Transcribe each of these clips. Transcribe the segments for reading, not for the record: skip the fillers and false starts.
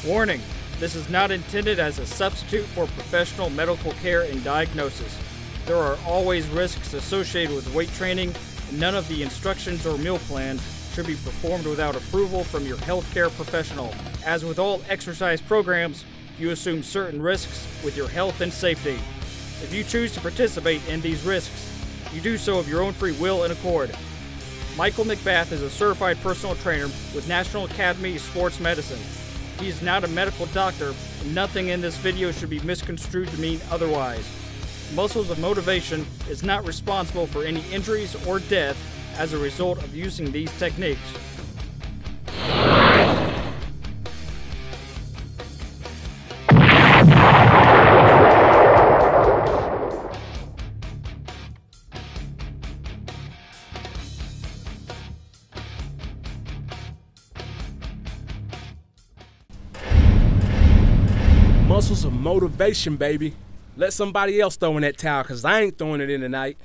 Warning: this is not intended as a substitute for professional medical care and diagnosis. There are always risks associated with weight training, and none of the instructions or meal plans should be performed without approval from your healthcare professional. As with all exercise programs, you assume certain risks with your health and safety. If you choose to participate in these risks, you do so of your own free will and accord. Michael McBath is a certified personal trainer with National Academy of Sports Medicine. He is not a medical doctor, and nothing in this video should be misconstrued to mean otherwise. Muscles of Motivation is not responsible for any injuries or death as a result of using these techniques. Muscles of motivation, baby. Let somebody else throw in that towel, because I ain't throwing it in tonight.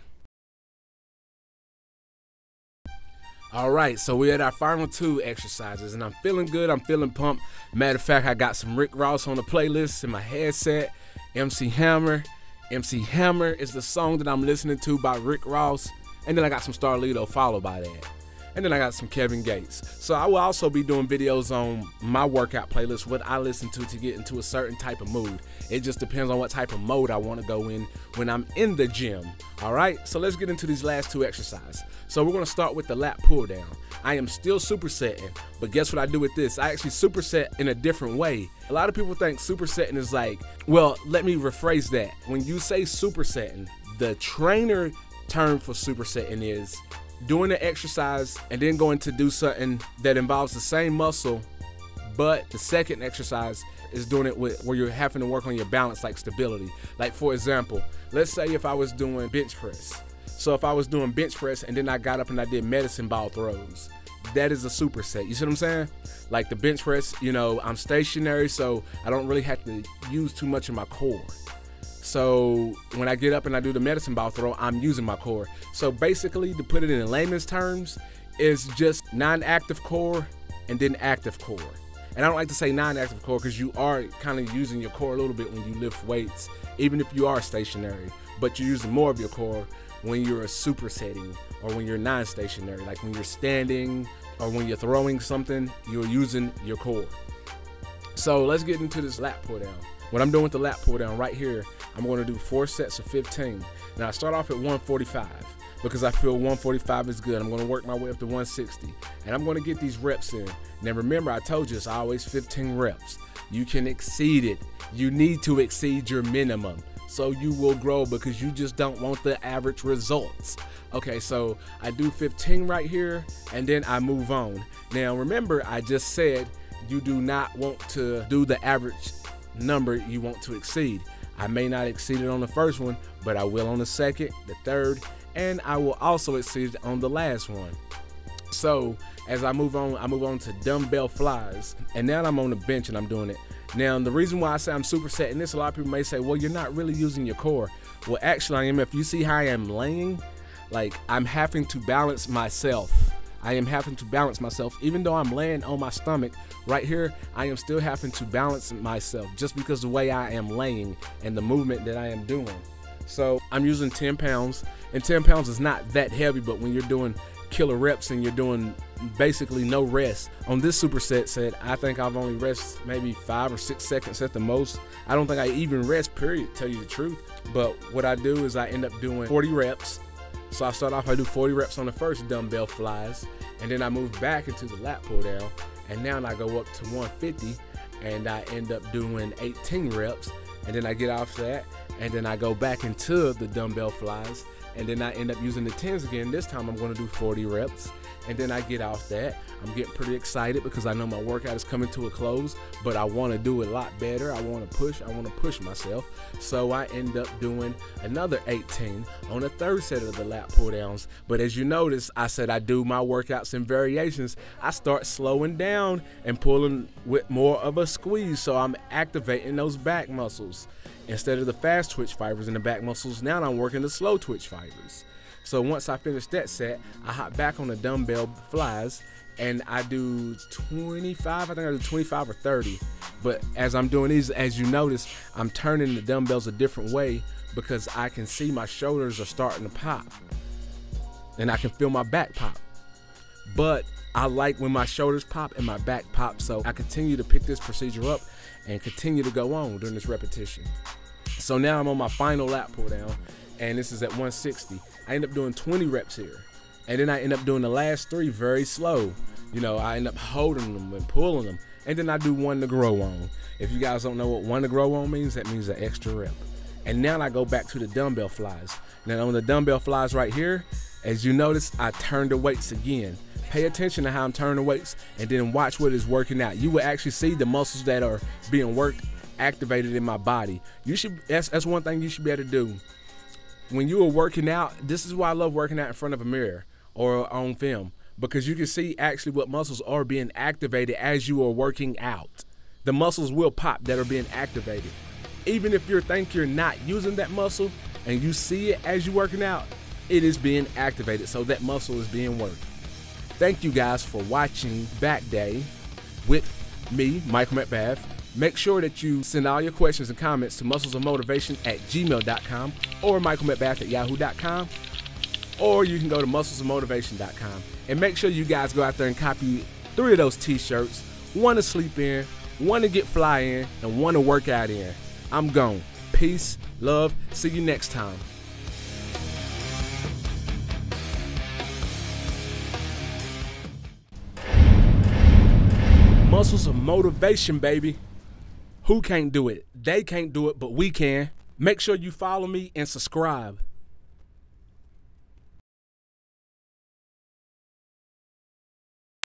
All right, so we're at our final 2 exercises, and I'm feeling good. I'm feeling pumped. Matter of fact, I got some Rick Ross on the playlist in my headset. MC Hammer. MC Hammer is the song that I'm listening to by Rick Ross. And then I got some Starlito followed by that. And then I got some Kevin Gates. So I will also be doing videos on my workout playlist, what I listen to get into a certain type of mood. It just depends on what type of mode I want to go in when I'm in the gym. All right, so let's get into these last 2 exercises. So we're gonna start with the lat pull down. I am still supersetting, but guess what I do with this? I actually superset in a different way. A lot of people think supersetting is like, well, let me rephrase that. When you say supersetting, the trainer term for supersetting is doing the exercise and then going to do something that involves the same muscle, but the second exercise is doing it with where you're having to work on your balance, like stability. Like, for example, let's say if I was doing bench press. So if I was doing bench press and then I got up and I did medicine ball throws, that is a superset. You see what I'm saying? Like the bench press, you know, I'm stationary, so I don't really have to use too much of my core. So when I get up and I do the medicine ball throw, I'm using my core. So basically, to put it in layman's terms, is just non-active core and then active core. And I don't like to say non-active core because you are kind of using your core a little bit when you lift weights, even if you are stationary, but you're using more of your core when you're supersetting or when you're non-stationary, like when you're standing or when you're throwing something, you're using your core. So let's get into this lat pull down. What I'm doing with the lat pull down right here, I'm going to do 4 sets of 15. Now I start off at 145 because I feel 145 is good. I'm going to work my way up to 160 and I'm going to get these reps in. Now remember, I told you it's always 15 reps. You can exceed it. You need to exceed your minimum so you will grow, because you just don't want the average results. Okay, so I do 15 right here and then I move on. Now remember, I just said you do not want to do the average number you want to exceed. I may not exceed it on the first one, but I will on the second, the third, and I will also exceed it on the last one. So as I move on to dumbbell flies, and now I'm on the bench and I'm doing it. Now the reason why I say I'm supersetting this, a lot of people may say, well, you're not really using your core. Well, actually I am. If you see how I am laying, like I'm having to balance myself. I am having to balance myself. Even though I'm laying on my stomach right here, I am still having to balance myself just because the way I am laying and the movement that I am doing. So I'm using 10 pounds, and 10 pounds is not that heavy, but when you're doing killer reps and you're doing basically no rest. On this superset set, I think I've only rested maybe 5 or 6 seconds at the most. I don't think I even rest, period, tell you the truth. But what I do is I end up doing 40 reps. So I start off, I do 40 reps on the first dumbbell flies, and then I move back into the lat pull down, and now I go up to 150, and I end up doing 18 reps, and then I get off that, and then I go back into the dumbbell flies, and then I end up using the 10s again. This time I'm going to do 40 reps, and then I get off that. I'm getting pretty excited because I know my workout is coming to a close, but I want to do it a lot better. I want to push myself. So I end up doing another 18 on the third set of the lat pull downs. But as you notice, I said I do my workouts in variations. I start slowing down and pulling with more of a squeeze, so I'm activating those back muscles. Instead of the fast twitch fibers in the back muscles, now I'm working the slow twitch fibers. So once I finish that set, I hop back on the dumbbell flies and I do 25, I think I do 25 or 30. But as I'm doing these, as you notice, I'm turning the dumbbells a different way because I can see my shoulders are starting to pop. And I can feel my back pop. But I like when my shoulders pop and my back pop, so I continue to pick this procedure up and continue to go on during this repetition. So now I'm on my final lat pull down, and this is at 160. I end up doing 20 reps here. And then I end up doing the last 3 very slow. You know, I end up holding them and pulling them. And then I do 1 to grow on. If you guys don't know what 1 to grow on means, that means an extra rep. And now I go back to the dumbbell flies. Now on the dumbbell flies right here, as you notice, I turn the weights again. Pay attention to how I'm turning the weights and then watch what is working out. You will actually see the muscles that are being worked activated in my body. That's one thing you should be able to do. When you are working out, this is why I love working out in front of a mirror or on film, because you can see actually what muscles are being activated as you are working out. The muscles will pop that are being activated. Even if you think you're not using that muscle and you see it as you're working out, it is being activated, so that muscle is being worked. Thank you guys for watching Back Day with me, Michael McBath. Make sure that you send all your questions and comments to musclesofmotivation@gmail.com or michaelmcbath@yahoo.com, or you can go to musclesofmotivation.com. And make sure you guys go out there and copy 3 of those t-shirts, 1 to sleep in, 1 to get fly in, and 1 to work out in. I'm gone. Peace, love, see you next time. Muscles of motivation, baby. Who can't do it? They can't do it, but we can. Make sure you follow me and subscribe.